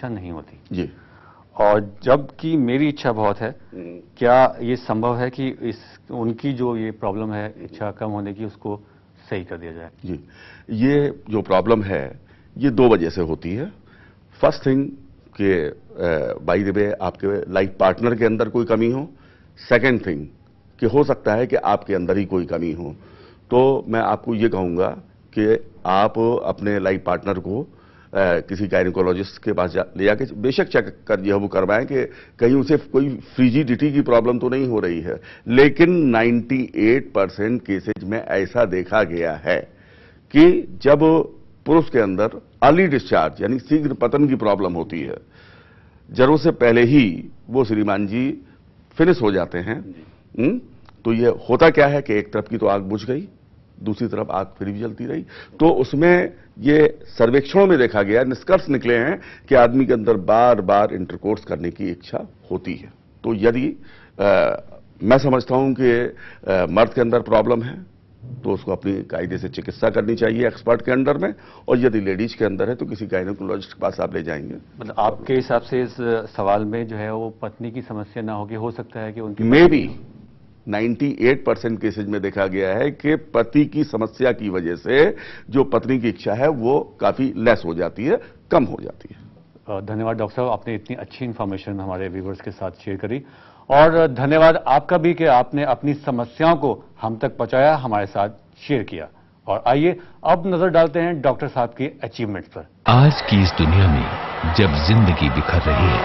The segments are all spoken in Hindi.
इच्छा नहीं होती जी। और जबकि मेरी इच्छा बहुत है, क्या ये संभव है कि उनकी जो ये प्रॉब्लम है इच्छा कम होने की, उसको सही कर दिया जाए? जी, ये जो प्रॉब्लम है ये 2 वजह से होती है। फर्स्ट थिंग कि बाय द वे आपके लाइफ पार्टनर के अंदर कोई कमी हो। सेकंड थिंग कि हो सकता है कि आपके अंदर ही कोई कमी हो। तो मैं आपको ये कहूंगा कि आप अपने लाइफ पार्टनर को किसी गायनेकोलॉजिस्ट के पास ले जाके बेशक चेक कर दिया वो करवाएं कि कहीं उसे कोई फ्रिजिडिटी की प्रॉब्लम तो नहीं हो रही है। लेकिन 98% केसेज में ऐसा देखा गया है कि जब पुरुष के अंदर अर्ली डिस्चार्ज यानी शीघ्र पतन की प्रॉब्लम होती है, जरूरत से पहले ही वो श्रीमान जी फिनिश हो जाते हैं। तो ये होता क्या है कि एक तरफ की तो आग बुझ गई, दूसरी तरफ आग फिर भी जलती रही। तो उसमें ये सर्वेक्षणों में देखा गया, निष्कर्ष निकले हैं कि आदमी के अंदर बार बार इंटरकोर्स करने की इच्छा होती है। तो यदि मैं समझता हूं कि मर्द के अंदर प्रॉब्लम है तो उसको अपनी कायदे से चिकित्सा करनी चाहिए एक्सपर्ट के अंडर में, और यदि लेडीज के अंदर है तो किसी गायनेकोलॉजिस्ट के पास आप ले जाएंगे। मतलब आपके हिसाब से इस सवाल में जो है वो पत्नी की समस्या ना होगी, हो सकता है कि उनकी मे बी 98% केसेज में देखा गया है कि पति की समस्या की वजह से जो पत्नी की इच्छा है वो काफी लेस हो जाती है, कम हो जाती है। धन्यवाद डॉक्टर साहब, आपने इतनी अच्छी इंफॉर्मेशन हमारे व्यूअर्स के साथ शेयर करी, और धन्यवाद आपका भी कि आपने अपनी समस्याओं को हम तक पहुंचाया, हमारे साथ शेयर किया। और आइए अब नजर डालते हैं डॉक्टर साहब की अचीवमेंट पर। आज की इस दुनिया में जब जिंदगी बिखर रही है,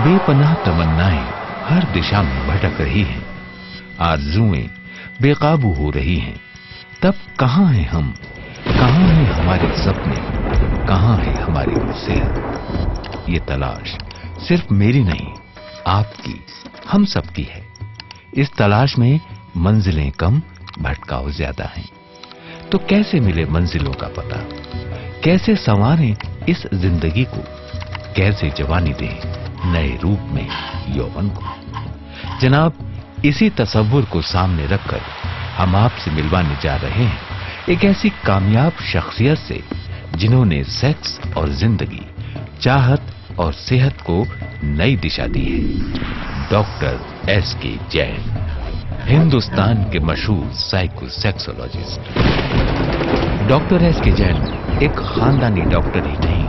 बेपनाह तमन्नाएं हर दिशा में भटक रही हैं, आरज़ुएं बेकाबू हो रही हैं, तब कहां हैं हम, कहां हैं हमारे सपने, कहां है हमारी सेहत? ये तलाश सिर्फ मेरी नहीं, आपकी, हम सबकी है। इस तलाश में मंजिलें कम, भटकाव ज्यादा हैं। तो कैसे मिले मंजिलों का पता? कैसे संवारें इस जिंदगी को? कैसे जवानी दें नए रूप में यौवन को? जनाब, इसी तसव्वुर को सामने रखकर हम आपसे मिलवाने जा रहे हैं एक ऐसी कामयाब शख्सियत से जिन्होंने सेक्स और जिंदगी, चाहत और सेहत को नई दिशा दी है। Doctor S K. जैन, हिंदुस्तान के मशहूर साइकोसेक्सोलॉजिस्ट। Doctor S K. जैन एक खानदानी डॉक्टर ही नहीं,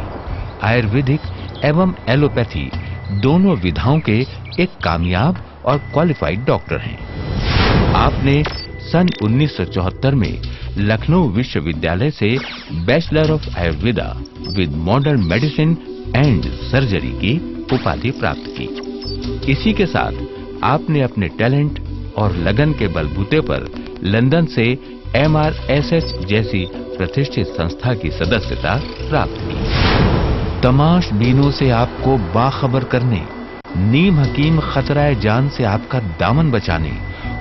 आयुर्वेदिक एवं एलोपैथी दोनों विधाओं के एक कामयाब और क्वालिफाइड डॉक्टर हैं। आपने सन 1974 में लखनऊ विश्वविद्यालय से bachelor of Ayurveda with modern medicine and surgery की उपाधि प्राप्त की। इसी के साथ आपने अपने टैलेंट और लगन के बलबूते पर लंदन से MRSH जैसी प्रतिष्ठित संस्था की सदस्यता प्राप्त की। तमाशबीनों से आपको बाखबर करने, नीम हकीम खतराए जान से आपका दामन बचाने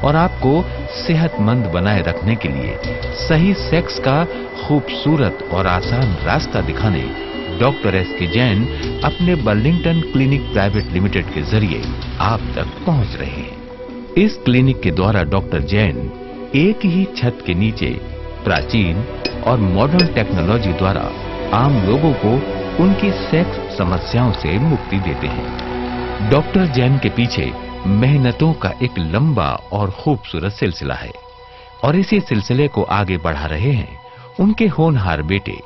और आपको सेहतमंद बनाए रखने के लिए सही सेक्स का खूबसूरत और आसान रास्ता दिखाने डॉक्टर एस.के. जैन अपने बर्लिंगटन क्लिनिक प्राइवेट लिमिटेड के जरिए आप तक पहुंच रहे हैं। इस क्लिनिक के द्वारा डॉक्टर जैन एक ही छत के नीचे प्राचीन और मॉडर्न टेक्नोलॉजी द्वारा आम लोगों को उनकी सेक्स समस्याओं से मुक्ति देते हैं। डॉक्टर जैन के पीछे मेहनतों का एक लंबा और खूबसूरत सिलसिला है और इसी सिलसिले को आगे बढ़ा रहे हैं उनके होनहार बेटे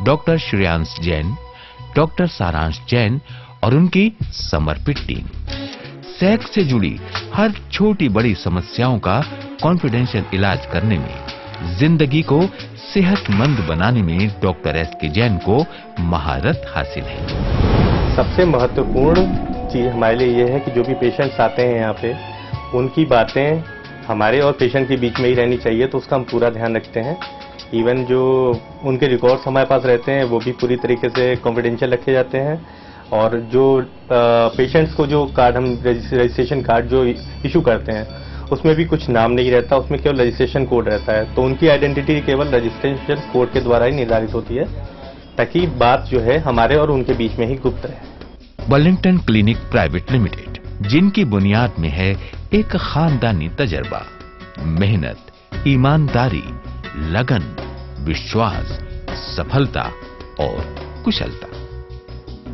डॉक्टर श्रेयांश जैन, डॉक्टर सारांश जैन और उनकी समर्पित टीम। सेक्स से जुड़ी हर छोटी बड़ी समस्याओं का कॉन्फिडेंशियल इलाज करने में, जिंदगी को सेहतमंद बनाने में डॉक्टर एस.के. जैन को महारत हासिल है। सबसे महत्वपूर्ण चीज हमारे लिए यह है कि जो भी पेशेंट्स आते हैं यहाँ पे, उनकी बातें हमारे और पेशेंट के बीच में ही रहनी चाहिए, तो उसका हम पूरा ध्यान रखते हैं। इवन जो उनके रिकॉर्ड्स हमारे पास रहते हैं वो भी पूरी तरीके से कॉन्फिडेंशियल रखे जाते हैं, और जो पेशेंट्स को जो कार्ड हम रजिस्ट्रेशन कार्ड जो इशू करते हैं उसमें भी कुछ नाम नहीं रहता, उसमें केवल रजिस्ट्रेशन कोड रहता है। तो उनकी आइडेंटिटी केवल रजिस्ट्रेशन कोड के द्वारा ही निर्धारित होती है, ताकि बात जो है हमारे और उनके बीच में ही गुप्त रहे। बर्लिंगटन क्लिनिक प्राइवेट लिमिटेड, जिनकी बुनियाद में है एक खानदानी तजर्बा, मेहनत, ईमानदारी, लगन, विश्वास, सफलता और कुशलता।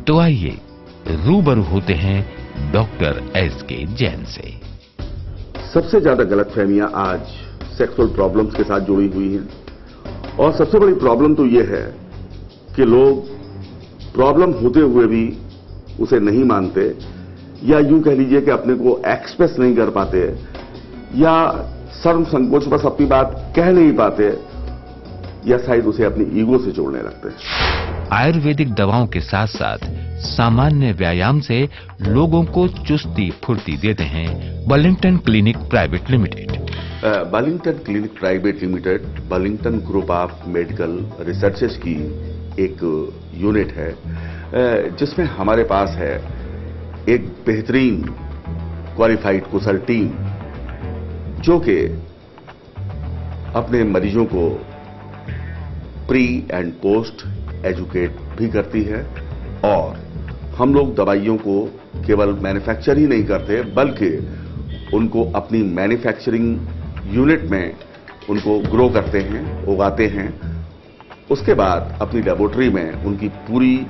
तो आइए रूबरू होते हैं डॉक्टर एसके जैन से। सबसे ज्यादा गलतफहमियां आज सेक्सुअल प्रॉब्लम्स के साथ जुड़ी हुई हैं और सबसे बड़ी प्रॉब्लम तो यह है कि लोग प्रॉब्लम होते हुए भी उसे नहीं मानते, या यूं कह लीजिए कि अपने को एक्सप्रेस नहीं कर पाते, या शर्म संकोच बस अपनी बात कह नहीं पाते, या शायद उसे अपनी ईगो से जोड़ने लगते हैं। आयुर्वेदिक दवाओं के साथ साथ सामान्य व्यायाम से लोगों को चुस्ती फुर्ती देते हैं Burlington clinic private limited. Burlington clinic private limited Burlington group of medical researches की एक यूनिट है, जिसमें हमारे पास है एक बेहतरीन क्वालिफाइड कुशल टीम जो कि अपने मरीजों को प्री एंड पोस्ट एजुकेट भी करती है। और हम लोग दवाइयों को केवल मैन्युफैक्चर ही नहीं करते, बल्कि उनको अपनी मैन्युफैक्चरिंग यूनिट में उनको ग्रो करते हैं, उगाते हैं। उसके बाद अपनी लेबोरेटरी में उनकी पूरी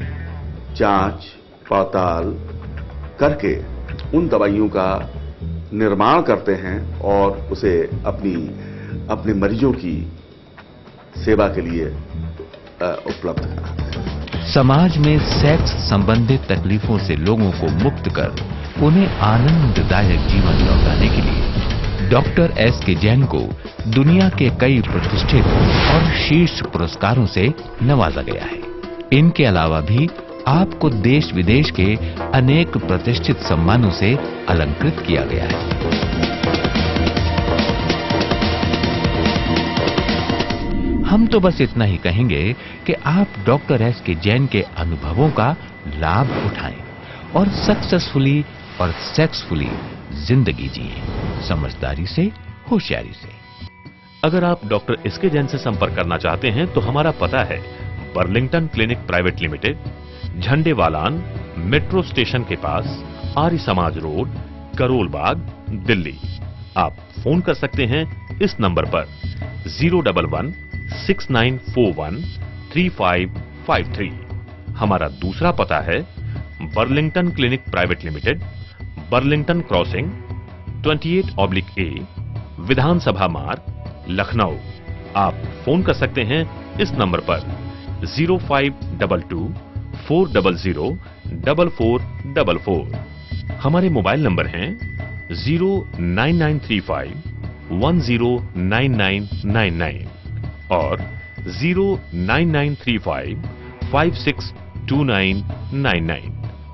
जांच पड़ताल करके उन दवाइयों का निर्माण करते हैं और उसे अपने मरीजों की सेवा के लिए उपलब्ध कराते हैं। समाज में सेक्स संबंधित तकलीफों से लोगों को मुक्त कर उन्हें आनंददायक जीवन लौटाने के लिए डॉक्टर एसके जैन को दुनिया के कई प्रतिष्ठित और शीर्ष पुरस्कारों से नवाजा गया है। इनके अलावा भी आपको देश विदेश के अनेक प्रतिष्ठित सम्मानों से अलंकृत किया गया है। हम तो बस इतना ही कहेंगे कि आप डॉक्टर एसके जैन के अनुभवों का लाभ उठाएं और सक्सेसफुली और सेक्सफुली जिंदगी जिए, समझदारी से, होशियारी से। अगर आप डॉक्टर एसके जैन से संपर्क करना चाहते हैं तो हमारा पता है Burlington clinic private limited, Jhandewalan metro station के पास, आर्य समाज रोड, करोल बाग, दिल्ली। आप फोन कर सकते हैं इस नंबर पर 011-6941-3553। हमारा दूसरा पता है Burlington clinic private limited, Burlington crossing 28/A, विधानसभा मार्ग, लखनऊ। आप फोन कर सकते हैं इस नंबर पर 0522-400-4444। हमारे मोबाइल नंबर हैं 09935-109999 और 09935-562999।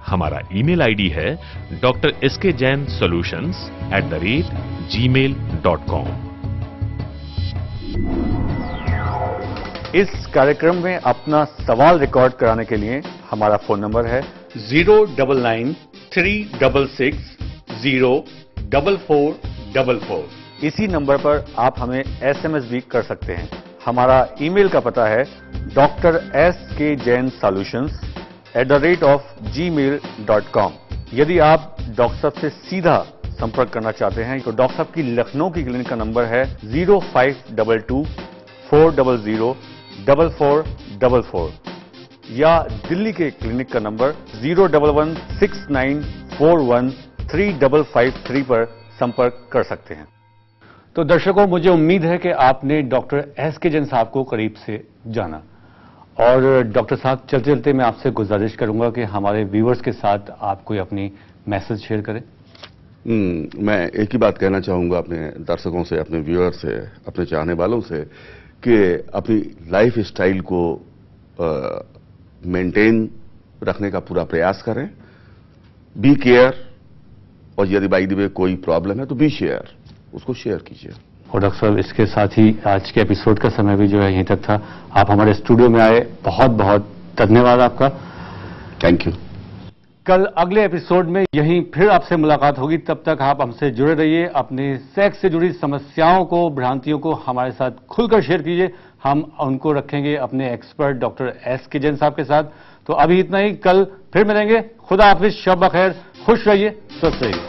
हमारा ईमेल आईडी है drskjainsolutions@gmail.com। इस कार्यक्रम में अपना सवाल रिकॉर्ड कराने के लिए हमारा फोन नंबर है 09936604444। इसी नंबर पर आप हमें एसएमएस भी कर सकते हैं। हमारा ईमेल का पता है drskjainsolutions@gmail.com। यदि आप डॉक्टर साहब से सीधा संपर्क करना चाहते हैं तो डॉक्टर साहब की लखनऊ की क्लिनिक का नंबर है 0522-400-4444 या दिल्ली के क्लिनिक का नंबर 01169413553 पर संपर्क कर सकते हैं। तो दर्शकों, मुझे उम्मीद है कि आपने डॉक्टर एसके जैन साहब को करीब से जाना। और डॉक्टर साहब, चलते चलते मैं आपसे गुजारिश करूंगा कि हमारे व्यूअर्स के साथ आप कोई अपनी मैसेज शेयर करें। मैं एक ही बात कहना चाहूंगा अपने दर्शकों से, अपने व्यूअर से, अपने चाहने वालों से कि अपनी लाइफ स्टाइल को मेंटेन रखने का पूरा प्रयास करें। बी केयर, और यदि बाय द वे कोई प्रॉब्लम है तो बी शेयर, उसको शेयर कीजिए। और डॉक्टर साहब, इसके साथ ही आज के एपिसोड का समय भी जो है यहीं तक था। आप हमारे स्टूडियो में आए, बहुत बहुत धन्यवाद आपका। Thank you. कल अगले एपिसोड में यहीं फिर आपसे मुलाकात होगी। तब तक आप हमसे जुड़े रहिए। अपने सेक्स से जुड़ी समस्याओं को, भ्रांतियों को हमारे साथ खुलकर शेयर कीजिए। हम उनको रखेंगे अपने एक्सपर्ट डॉक्टर एसके जैन साहब के साथ। तो अभी इतना ही, कल फिर मिलेंगे। खुदा हाफिज, शब बखैर, खुश रहिए, स्वस्थ रहिए।